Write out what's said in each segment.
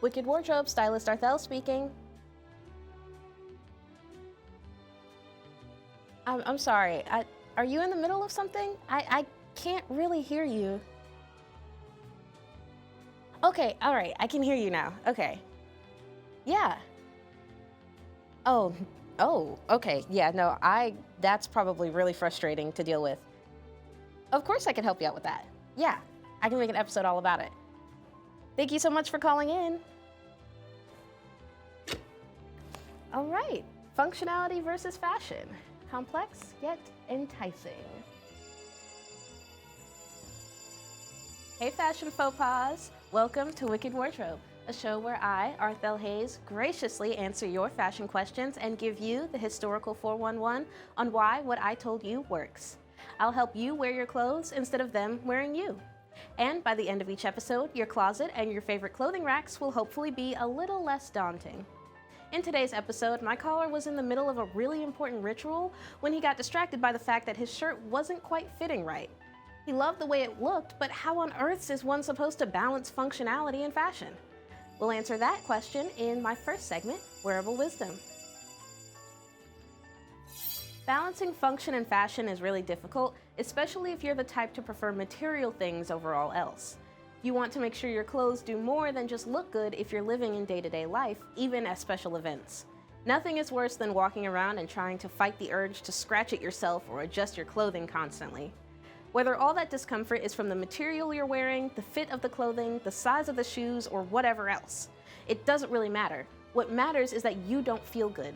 Workin Wardrobe, stylist Arthel speaking. I'm sorry, are you in the middle of something? I can't really hear you. Okay, all right, I can hear you now. Okay. Yeah. Oh, okay. Yeah, no, that's probably really frustrating to deal with. Of course I can help you out with that. Yeah, I can make an episode all about it. Thank you so much for calling in. All right, functionality versus fashion. Complex yet enticing. Hey fashion faux pas, welcome to Workin Wardrobe, a show where I, Arthel Hayes, graciously answer your fashion questions and give you the historical 411 on why what I told you works. I'll help you wear your clothes instead of them wearing you. And by the end of each episode, your closet and your favorite clothing racks will hopefully be a little less daunting. In today's episode, my caller was in the middle of a really important ritual when he got distracted by the fact that his shirt wasn't quite fitting right. He loved the way it looked, but how on earth is one supposed to balance functionality and fashion? We'll answer that question in my first segment, Wearable Wisdom. Balancing function and fashion is really difficult, especially if you're the type to prefer material things over all else. You want to make sure your clothes do more than just look good if you're living in day-to-day life, even at special events. Nothing is worse than walking around and trying to fight the urge to scratch it yourself or adjust your clothing constantly. Whether all that discomfort is from the material you're wearing, the fit of the clothing, the size of the shoes, or whatever else, it doesn't really matter. What matters is that you don't feel good.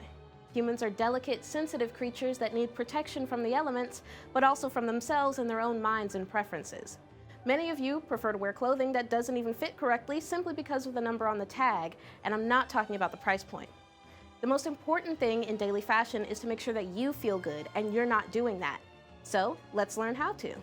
Humans are delicate, sensitive creatures that need protection from the elements, but also from themselves and their own minds and preferences. Many of you prefer to wear clothing that doesn't even fit correctly simply because of the number on the tag, and I'm not talking about the price point. The most important thing in daily fashion is to make sure that you feel good, and you're not doing that. So, let's learn how to.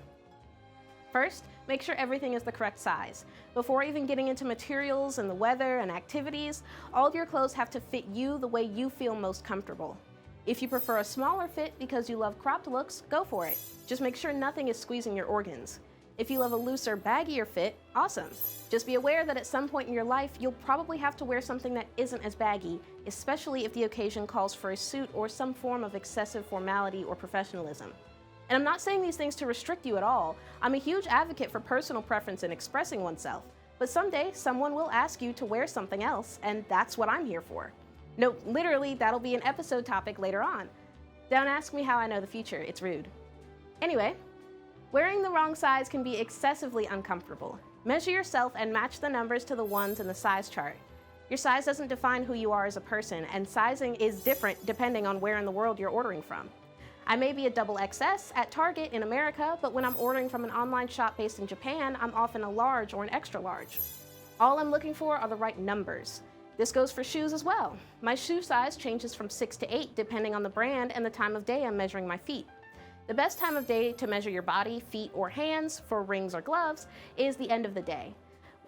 First, make sure everything is the correct size. Before even getting into materials and the weather and activities, all of your clothes have to fit you the way you feel most comfortable. If you prefer a smaller fit because you love cropped looks, go for it. Just make sure nothing is squeezing your organs. If you love a looser, baggier fit, awesome. Just be aware that at some point in your life, you'll probably have to wear something that isn't as baggy, especially if the occasion calls for a suit or some form of excessive formality or professionalism. And I'm not saying these things to restrict you at all. I'm a huge advocate for personal preference and expressing oneself. But someday, someone will ask you to wear something else, and that's what I'm here for. No, literally, that'll be an episode topic later on. Don't ask me how I know the future, it's rude. Anyway, wearing the wrong size can be excessively uncomfortable. Measure yourself and match the numbers to the ones in the size chart. Your size doesn't define who you are as a person, and sizing is different depending on where in the world you're ordering from. I may be a double XS at Target in America, but when I'm ordering from an online shop based in Japan, I'm often a large or an extra large. All I'm looking for are the right numbers. This goes for shoes as well. My shoe size changes from 6 to 8 depending on the brand and the time of day I'm measuring my feet. The best time of day to measure your body, feet, or hands for rings or gloves is the end of the day.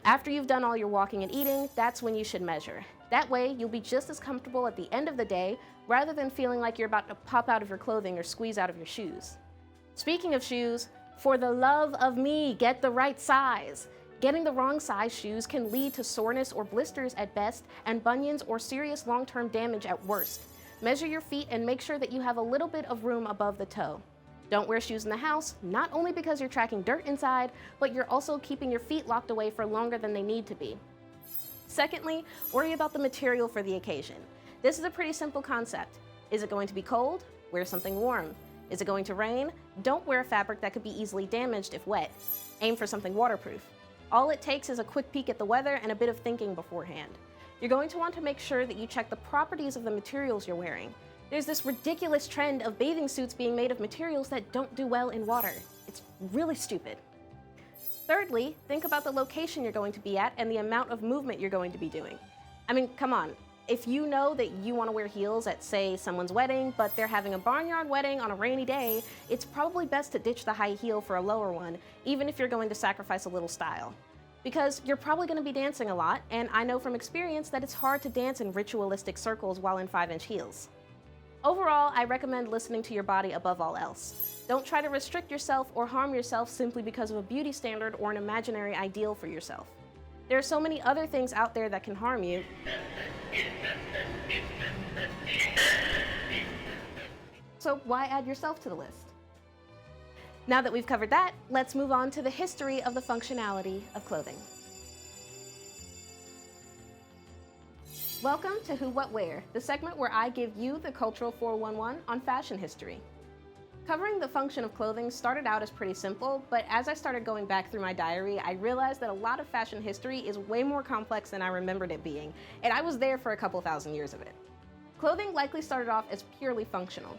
After you've done all your walking and eating, that's when you should measure. That way, you'll be just as comfortable at the end of the day rather than feeling like you're about to pop out of your clothing or squeeze out of your shoes. Speaking of shoes, for the love of me, get the right size. Getting the wrong size shoes can lead to soreness or blisters at best and bunions or serious long-term damage at worst. Measure your feet and make sure that you have a little bit of room above the toe. Don't wear shoes in the house, not only because you're tracking dirt inside, but you're also keeping your feet locked away for longer than they need to be. Secondly, worry about the material for the occasion. This is a pretty simple concept. Is it going to be cold? Wear something warm. Is it going to rain? Don't wear a fabric that could be easily damaged if wet. Aim for something waterproof. All it takes is a quick peek at the weather and a bit of thinking beforehand. You're going to want to make sure that you check the properties of the materials you're wearing. There's this ridiculous trend of bathing suits being made of materials that don't do well in water. It's really stupid. Thirdly, think about the location you're going to be at and the amount of movement you're going to be doing. I mean, come on. If you know that you want to wear heels at, say, someone's wedding, but they're having a barnyard wedding on a rainy day, it's probably best to ditch the high heel for a lower one, even if you're going to sacrifice a little style. Because you're probably going to be dancing a lot, and I know from experience that it's hard to dance in ritualistic circles while in 5-inch heels. Overall, I recommend listening to your body above all else. Don't try to restrict yourself or harm yourself simply because of a beauty standard or an imaginary ideal for yourself. There are so many other things out there that can harm you. So why add yourself to the list? Now that we've covered that, let's move on to the history of the functionality of clothing. Welcome to Who What Wear, the segment where I give you the cultural 411 on fashion history. Covering the function of clothing started out as pretty simple, but as I started going back through my diary, I realized that a lot of fashion history is way more complex than I remembered it being, and I was there for a couple thousand years of it. Clothing likely started off as purely functional.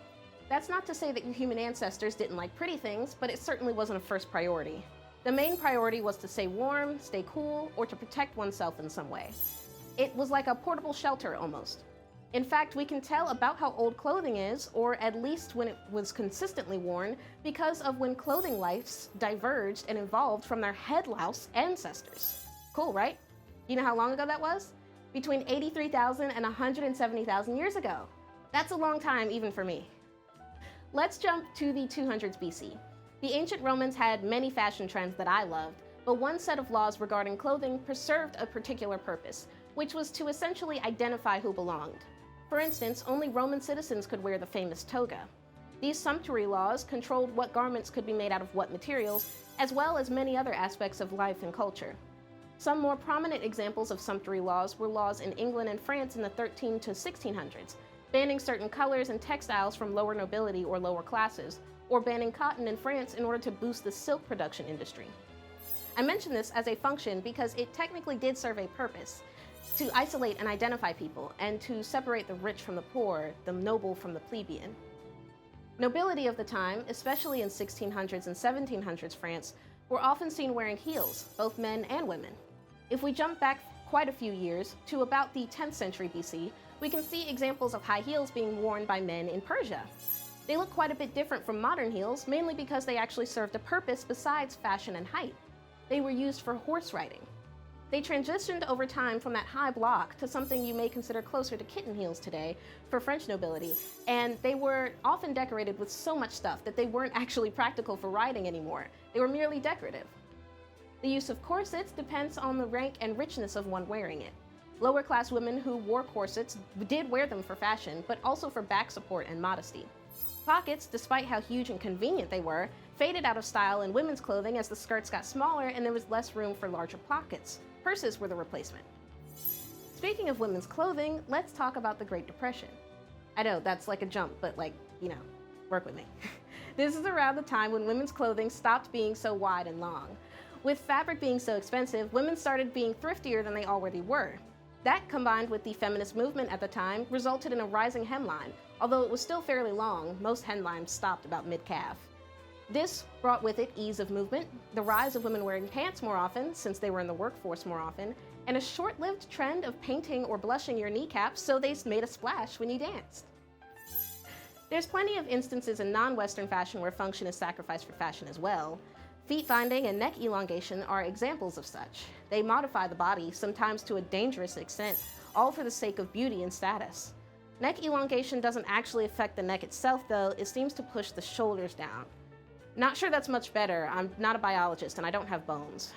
That's not to say that your human ancestors didn't like pretty things, but it certainly wasn't a first priority. The main priority was to stay warm, stay cool, or to protect oneself in some way. It was like a portable shelter almost. In fact, we can tell about how old clothing is, or at least when it was consistently worn, because of when clothing lives diverged and evolved from their head louse ancestors. Cool, right? You know how long ago that was? Between 83,000 and 170,000 years ago. That's a long time even for me. Let's jump to the 200s BC. The ancient Romans had many fashion trends that I loved, but one set of laws regarding clothing preserved a particular purpose, which was to essentially identify who belonged. For instance, only Roman citizens could wear the famous toga. These sumptuary laws controlled what garments could be made out of what materials, as well as many other aspects of life and culture. Some more prominent examples of sumptuary laws were laws in England and France in the 1300s to 1600s, banning certain colors and textiles from lower nobility or lower classes, or banning cotton in France in order to boost the silk production industry. I mention this as a function because it technically did serve a purpose, to isolate and identify people, and to separate the rich from the poor, the noble from the plebeian. Nobility of the time, especially in 1600s and 1700s France, were often seen wearing heels, both men and women. If we jump back quite a few years, to about the 10th century BC, we can see examples of high heels being worn by men in Persia. They look quite a bit different from modern heels, mainly because they actually served a purpose besides fashion and height. They were used for horse riding. They transitioned over time from that high block to something you may consider closer to kitten heels today for French nobility, and they were often decorated with so much stuff that they weren't actually practical for riding anymore. They were merely decorative. The use of corsets depends on the rank and richness of one wearing it. Lower class women who wore corsets did wear them for fashion, but also for back support and modesty. Pockets, despite how huge and convenient they were, faded out of style in women's clothing as the skirts got smaller and there was less room for larger pockets. Purses were the replacement. Speaking of women's clothing, let's talk about the Great Depression. I know, that's like a jump, but work with me. This is around the time when women's clothing stopped being so wide and long. With fabric being so expensive, women started being thriftier than they already were. That, combined with the feminist movement at the time, resulted in a rising hemline. Although it was still fairly long, most hemlines stopped about mid-calf. This brought with it ease of movement, the rise of women wearing pants more often, since they were in the workforce more often, and a short-lived trend of painting or blushing your kneecaps so they made a splash when you danced. There's plenty of instances in non-Western fashion where function is sacrificed for fashion as well. Feet binding and neck elongation are examples of such. They modify the body, sometimes to a dangerous extent, all for the sake of beauty and status. Neck elongation doesn't actually affect the neck itself though, it seems to push the shoulders down. Not sure that's much better. I'm not a biologist and I don't have bones.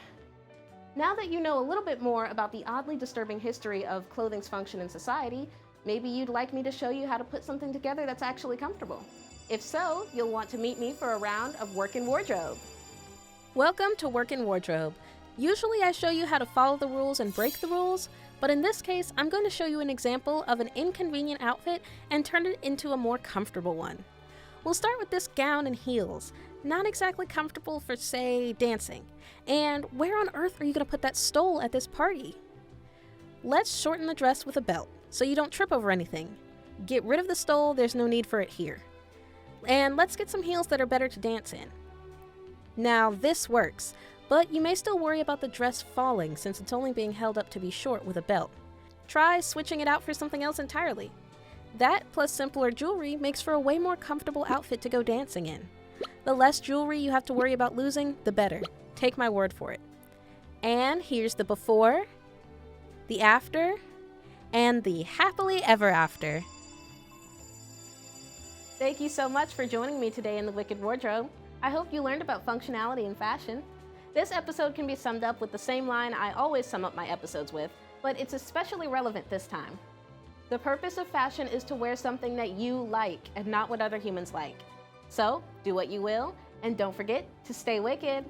Now that you know a little bit more about the oddly disturbing history of clothing's function in society, maybe you'd like me to show you how to put something together that's actually comfortable. If so, you'll want to meet me for a round of Workin Wardrobe. Welcome to Workin Wardrobe. Usually I show you how to follow the rules and break the rules, but in this case, I'm going to show you an example of an inconvenient outfit and turn it into a more comfortable one. We'll start with this gown and heels. Not exactly comfortable for, say, dancing. And where on earth are you going to put that stole at this party? Let's shorten the dress with a belt, so you don't trip over anything. Get rid of the stole, there's no need for it here. And let's get some heels that are better to dance in. Now this works, but you may still worry about the dress falling since it's only being held up to be short with a belt. Try switching it out for something else entirely. That plus simpler jewelry makes for a way more comfortable outfit to go dancing in. The less jewelry you have to worry about losing, the better. Take my word for it. And here's the before, the after, and the happily ever after. Thank you so much for joining me today in the Wicked Wardrobe. I hope you learned about functionality in fashion. This episode can be summed up with the same line I always sum up my episodes with, but it's especially relevant this time. The purpose of fashion is to wear something that you like and not what other humans like. So, do what you will, and don't forget to stay wicked.